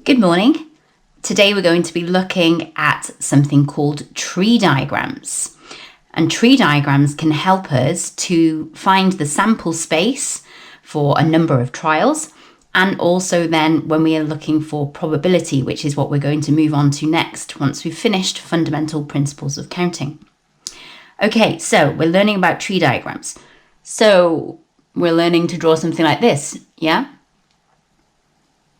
Good morning. Today we're going to be looking at something called tree diagrams. And tree diagrams can help us to find the sample space for a number of trials, and also then when we are looking for probability, which is what we're going to move on to next once we've finished fundamental principles of counting. Okay, so we're learning about tree diagrams. So we're learning to draw something like this, yeah?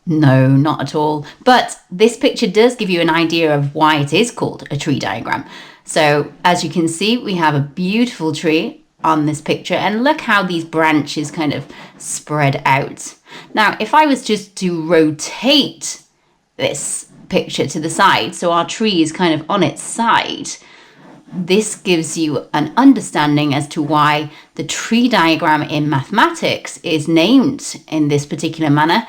No, not at all. But this picture does give you an idea of why it is called a tree diagram. So as you can see, we have a beautiful tree on this picture, and look how these branches kind of spread out. Now, if I was just to rotate this picture to the side, so our tree is kind of on its side, this gives you an understanding as to why the tree diagram in mathematics is named in this particular manner.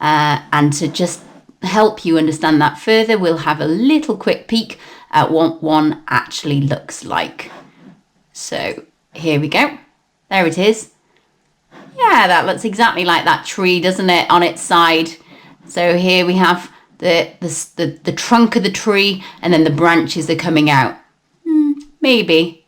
And to just help you understand that further, we'll have a little quick peek at what one actually looks like. So here we go. There it is. Yeah, that looks exactly like that tree, doesn't it, on its side? So here we have the trunk of the tree, and then the branches are coming out. Maybe.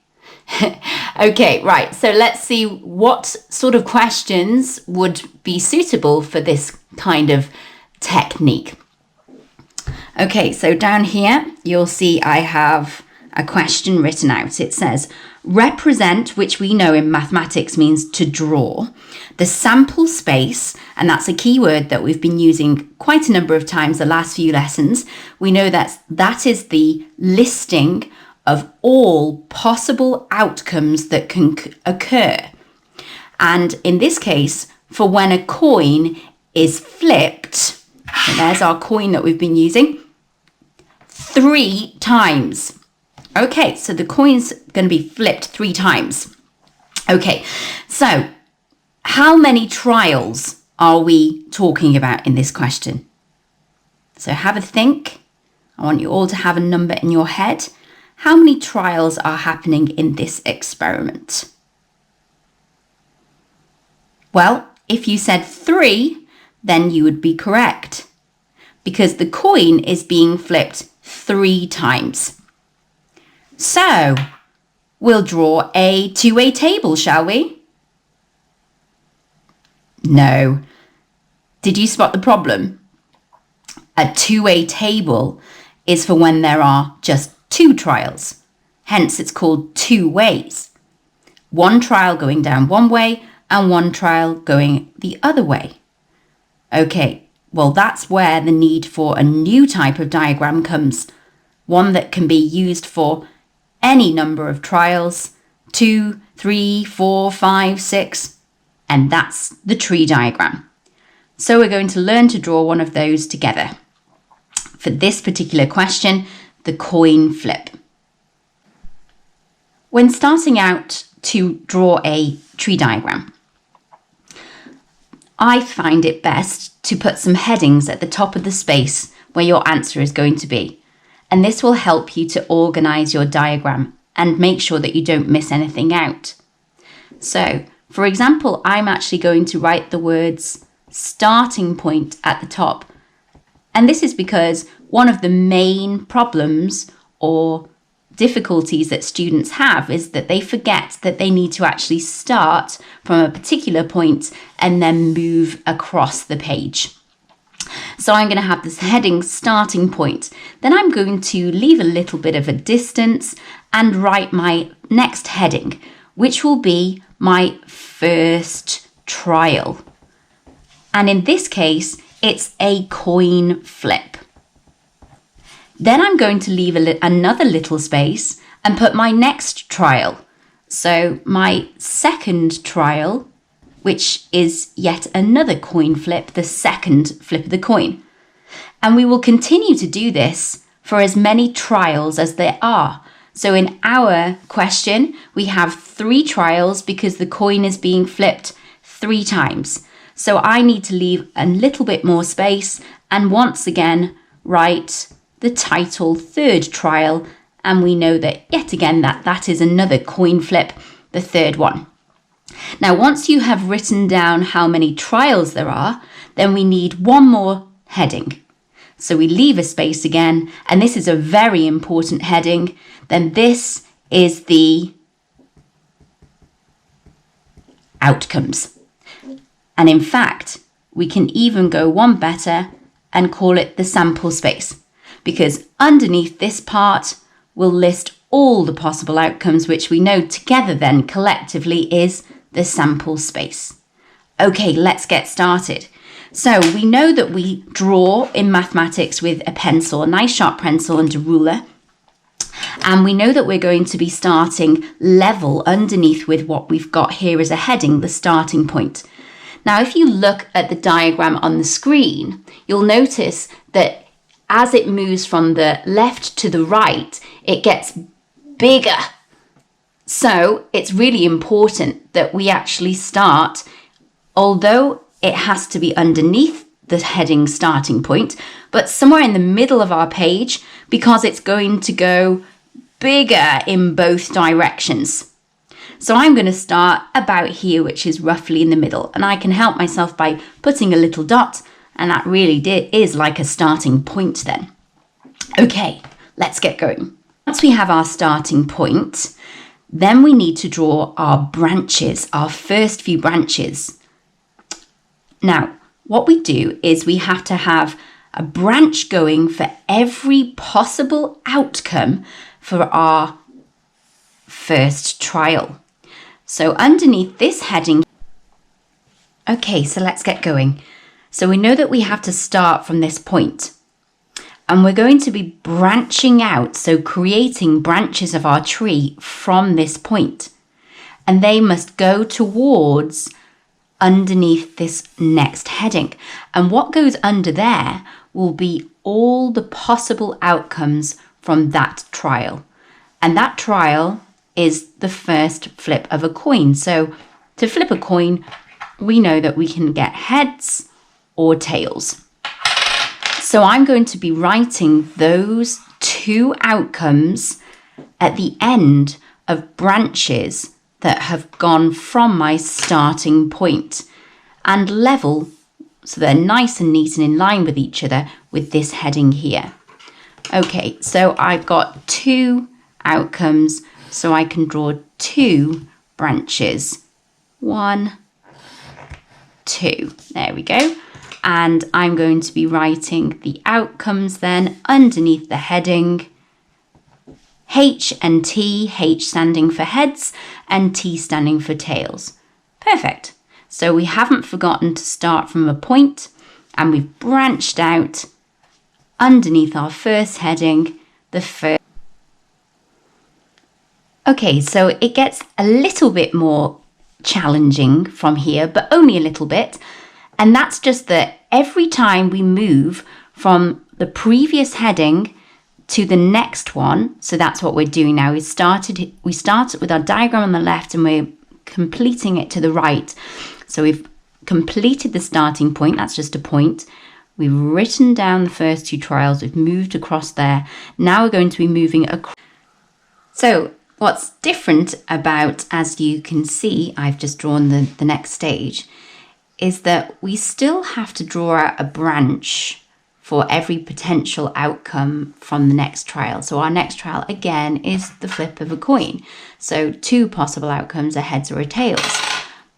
Okay, right. So let's see what sort of questions would be suitable for this kind of technique. Okay, so down here, you'll see I have a question written out. It says, represent, which we know in mathematics means to draw, the sample space, and that's a key word that we've been using quite a number of times the last few lessons. We know that is the listing of all possible outcomes that can occur. And in this case, for when a coin is flipped, so there's our coin that we've been using, 3 times. Okay, so the coin's going to be flipped 3 times. Okay, so how many trials are we talking about in this question? So have a think. I want you all to have a number in your head. How many trials are happening in this experiment? Well, if you said 3, then you would be correct, because the coin is being flipped 3 times. So we'll draw a two-way table, shall we? No. Did you spot the problem? A two-way table is for when there are just 2 trials. Hence, it's called two ways. One trial going down one way and one trial going the other way. Okay, well, that's where the need for a new type of diagram comes. One that can be used for any number of trials, 2, 3, 4, 5, 6, and that's the tree diagram. So we're going to learn to draw one of those together. For this particular question, the coin flip. When starting out to draw a tree diagram, I find it best to put some headings at the top of the space where your answer is going to be. And this will help you to organise your diagram and make sure that you don't miss anything out. So, for example, I'm actually going to write the words starting point at the top. And this is because one of the main problems or difficulties that students have is that they forget that they need to actually start from a particular point and then move across the page. So I'm going to have this heading starting point. Then I'm going to leave a little bit of a distance and write my next heading, which will be my first trial. And in this case, it's a coin flip. Then I'm going to leave another little space and put my next trial. So my second trial, which is yet another coin flip, the second flip of the coin. And we will continue to do this for as many trials as there are. So in our question, we have 3 trials because the coin is being flipped 3 times. So I need to leave a little bit more space and once again write the title third trial, and we know that yet again that is another coin flip, the third one. Now once you have written down how many trials there are, then we need one more heading. So we leave a space again, and this is a very important heading. Then this is the outcomes. And in fact, we can even go one better and call it the sample space, because underneath this part will list all the possible outcomes, which we know together then collectively is the sample space. Okay, let's get started. So we know that we draw in mathematics with a pencil, a nice sharp pencil and a ruler. And we know that we're going to be starting level underneath with what we've got here as a heading, the starting point. Now, if you look at the diagram on the screen, you'll notice that as it moves from the left to the right, it gets bigger. So it's really important that we actually start, although it has to be underneath the heading starting point, but somewhere in the middle of our page, because it's going to go bigger in both directions. So I'm going to start about here, which is roughly in the middle, and I can help myself by putting a little dot, and that really is like a starting point then. Okay, let's get going. Once we have our starting point, then we need to draw our branches, our first few branches. Now, what we do is we have to have a branch going for every possible outcome for our first trial. So underneath this heading, okay, so let's get going. So we know that we have to start from this point, and we're going to be branching out, so creating branches of our tree from this point, and they must go towards underneath this next heading. And what goes under there will be all the possible outcomes from that trial. And that trial is the first flip of a coin. So to flip a coin, we know that we can get heads or tails. So I'm going to be writing those two outcomes at the end of branches that have gone from my starting point and level, so they're nice and neat and in line with each other with this heading here. Okay, so I've got two outcomes, so I can draw two branches. 1, 2. There we go. And I'm going to be writing the outcomes then underneath the heading H and T, H standing for heads and T standing for tails. Perfect. So we haven't forgotten to start from a point, and we've branched out underneath our first heading, the first. Okay, so it gets a little bit more challenging from here, but only a little bit. And that's just that every time we move from the previous heading to the next one, so that's what we're doing now. We start with our diagram on the left and we're completing it to the right. So we've completed the starting point, that's just a point. We've written down the first two trials, we've moved across there. Now we're going to be moving across. So what's different about, as you can see, I've just drawn the next stage, is that we still have to draw out a branch for every potential outcome from the next trial. So our next trial, again, is the flip of a coin. So two possible outcomes, a heads or a tails.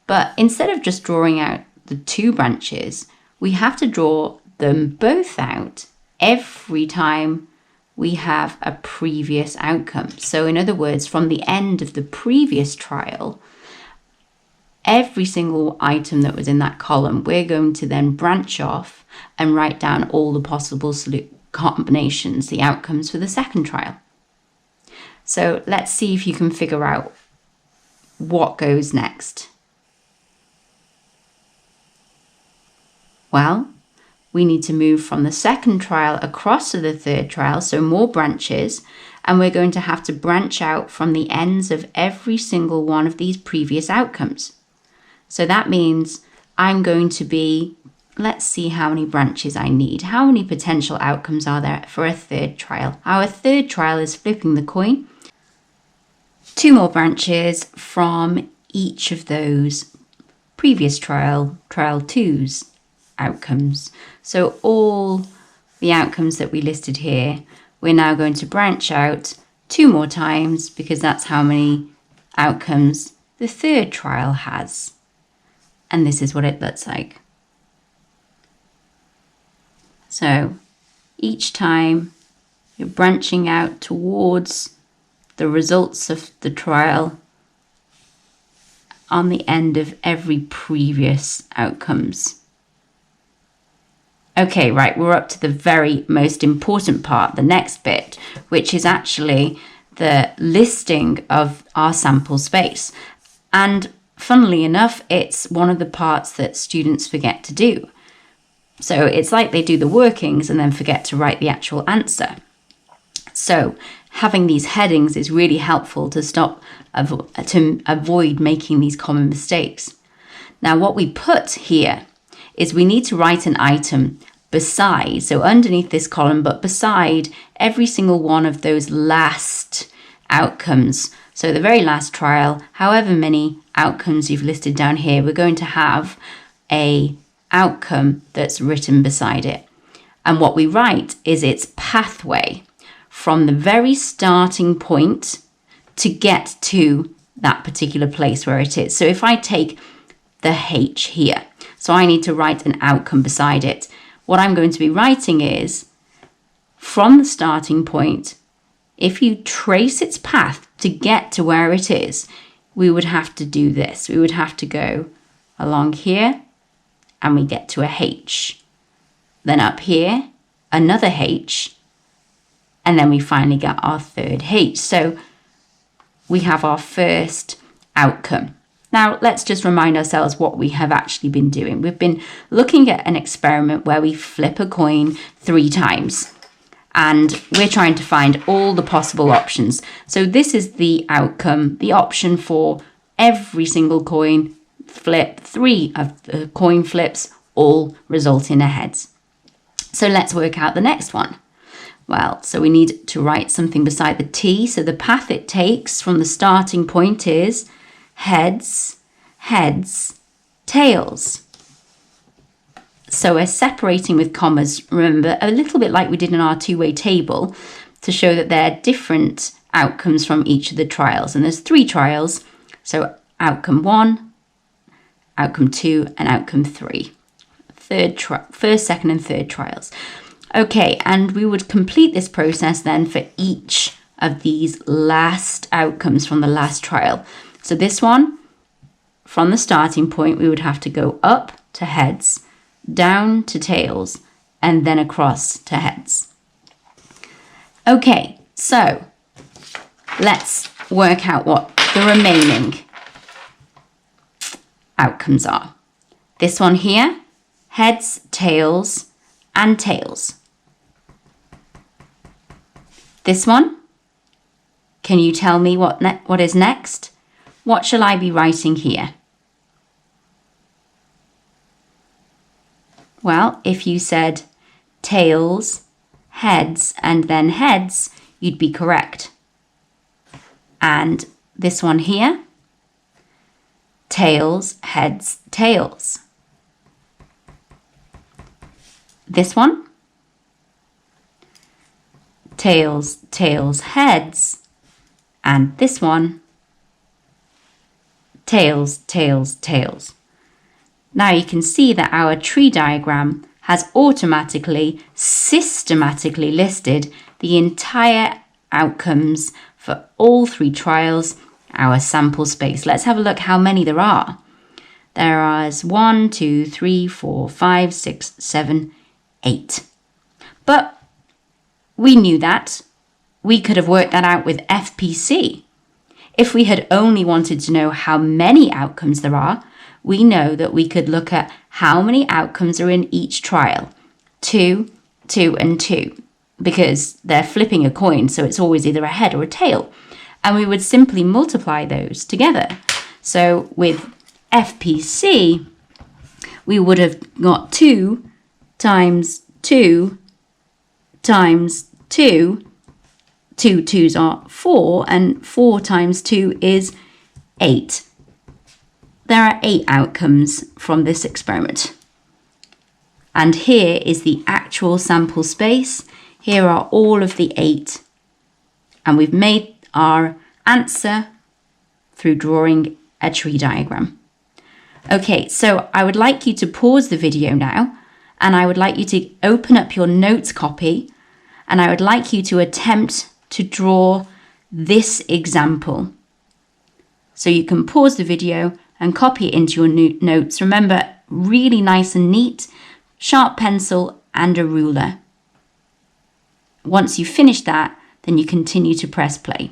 But instead of just drawing out the two branches, we have to draw them both out every time we have a previous outcome. So in other words, from the end of the previous trial, every single item that was in that column, we're going to then branch off and write down all the possible combinations, the outcomes for the second trial. So let's see if you can figure out what goes next. Well, we need to move from the second trial across to the third trial, so more branches, and we're going to have to branch out from the ends of every single one of these previous outcomes. So that means I'm going to be, let's see how many branches I need. How many potential outcomes are there for a third trial? Our third trial is flipping the coin. 2 more branches from each of those previous trial 2's outcomes. So all the outcomes that we listed here, we're now going to branch out 2 more times because that's how many outcomes the third trial has. And this is what it looks like. So each time you're branching out towards the results of the trial on the end of every previous outcomes. Okay, right, we're up to the very most important part, the next bit, which is actually the listing of our sample space. And funnily enough, it's one of the parts that students forget to do. So it's like they do the workings and then forget to write the actual answer. So having these headings is really helpful to avoid making these common mistakes. Now, what we put here is we need to write an item beside, so underneath this column, but beside every single one of those last outcomes. So the very last trial, however many outcomes you've listed down here, we're going to have a outcome that's written beside it. And what we write is its pathway from the very starting point to get to that particular place where it is. So if I take the H here, so I need to write an outcome beside it. What I'm going to be writing is, from the starting point, if you trace its path to get to where it is, we would have to do this. We would have to go along here and we get to a H. Then up here, another H, and then we finally get our third H. So we have our first outcome. Now, let's just remind ourselves what we have actually been doing. We've been looking at an experiment where we flip a coin 3 times. And we're trying to find all the possible options. So this is the outcome, the option for every single coin flip. 3 of the coin flips all result in a heads. So let's work out the next one. Well, so we need to write something beside the T. So the path it takes from the starting point is heads, heads, tails. So we're separating with commas, remember, a little bit like we did in our two-way table, to show that there are different outcomes from each of the trials. And there's 3 trials, so outcome 1, outcome 2, and outcome 3. First, second, and third trials. Okay, and we would complete this process then for each of these last outcomes from the last trial. So this one, from the starting point, we would have to go up to heads, down to tails, and then across to heads. Okay, so let's work out what the remaining outcomes are. This one here, heads, tails, and tails. This one, can you tell me what is next? What shall I be writing here? Well, if you said tails, heads, and then heads, you'd be correct. And this one here, tails, heads, tails. This one, tails, tails, heads. And this one, tails, tails, tails. Now you can see that our tree diagram has automatically, systematically listed the entire outcomes for all 3 trials, our sample space. Let's have a look how many there are. There are 1, 2, 3, 4, 5, 6, 7, 8. But we knew that. We could have worked that out with FPC. If we had only wanted to know how many outcomes there are, we know that we could look at how many outcomes are in each trial. 2, 2, and 2. Because they're flipping a coin, so it's always either a head or a tail. And we would simply multiply those together. So with FPC, we would have got 2 times 2 times 2. 2 2s are 4, and 4 times 2 is 8. There are 8 outcomes from this experiment. And here is the actual sample space. Here are all of the 8. And we've made our answer through drawing a tree diagram. Okay, so I would like you to pause the video now, and I would like you to open up your notes copy, and I would like you to attempt to draw this example. So you can pause the video and copy it into your notes. Remember, really nice and neat, sharp pencil and a ruler. Once you've finished that, then you continue to press play.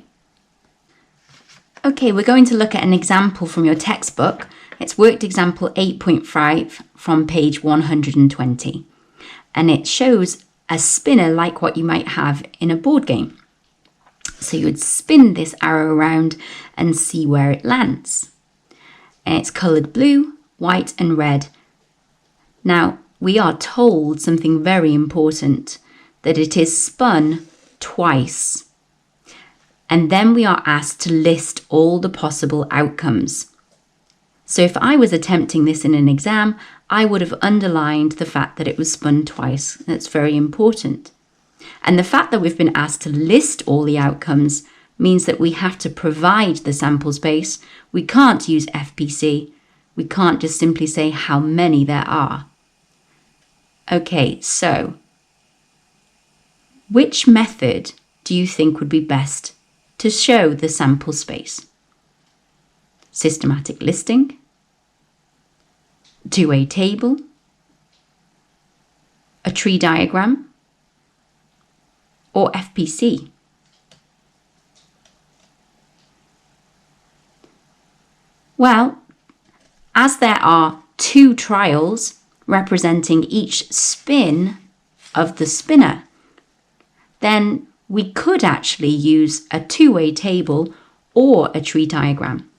Okay, we're going to look at an example from your textbook. It's worked example 8.5 from page 120. And it shows a spinner like what you might have in a board game. So you would spin this arrow around and see where it lands. And it's coloured blue, white and red. Now, we are told something very important, that it is spun twice. And then we are asked to list all the possible outcomes. So if I was attempting this in an exam, I would have underlined the fact that it was spun twice. That's very important. And the fact that we've been asked to list all the outcomes means that we have to provide the sample space. We can't use FPC. We can't just simply say how many there are. Okay, so which method do you think would be best to show the sample space? Systematic listing, two-way table, a tree diagram, or FPC? Well, as there are 2 trials representing each spin of the spinner, then we could actually use a two-way table or a tree diagram.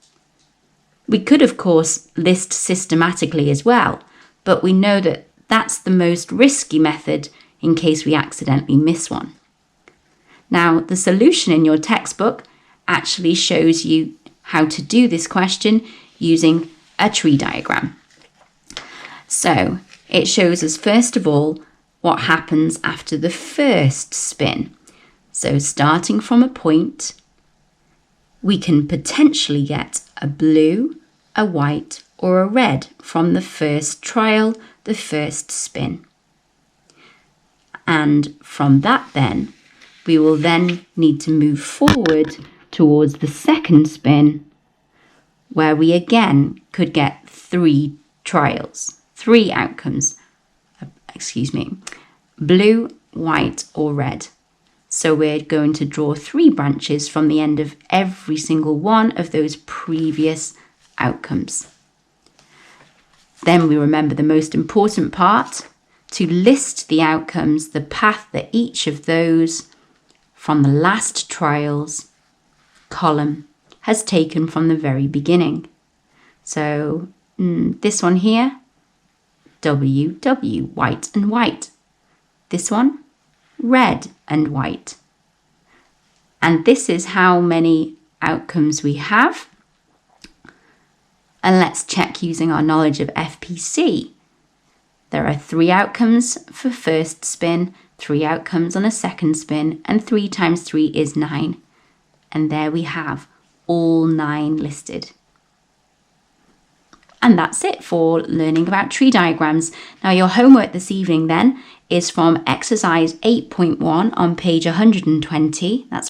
We could, of course, list systematically as well, but we know that that's the most risky method in case we accidentally miss one. Now, the solution in your textbook actually shows you how to do this question using a tree diagram. So it shows us, first of all, what happens after the first spin. So starting from a point, we can potentially get a blue, a white, or a red from the first trial, the first spin. And from that then, we will then need to move forward towards the second spin, where we again could get 3 trials, 3 outcomes, blue, white, or red. So we're going to draw 3 branches from the end of every single one of those previous outcomes. Then we remember the most important part, to list the outcomes, the path that each of those from the last trials column has taken from the very beginning. So this one here, WW, white and white. This one, red and white. And this is how many outcomes we have. And let's check using our knowledge of FPC. There are 3 outcomes for first spin, 3 outcomes on a second spin, and 3 times 3 is 9. And there we have all 9 listed. And that's it for learning about tree diagrams. Now your homework this evening then is from exercise 8.1 on page 120. That's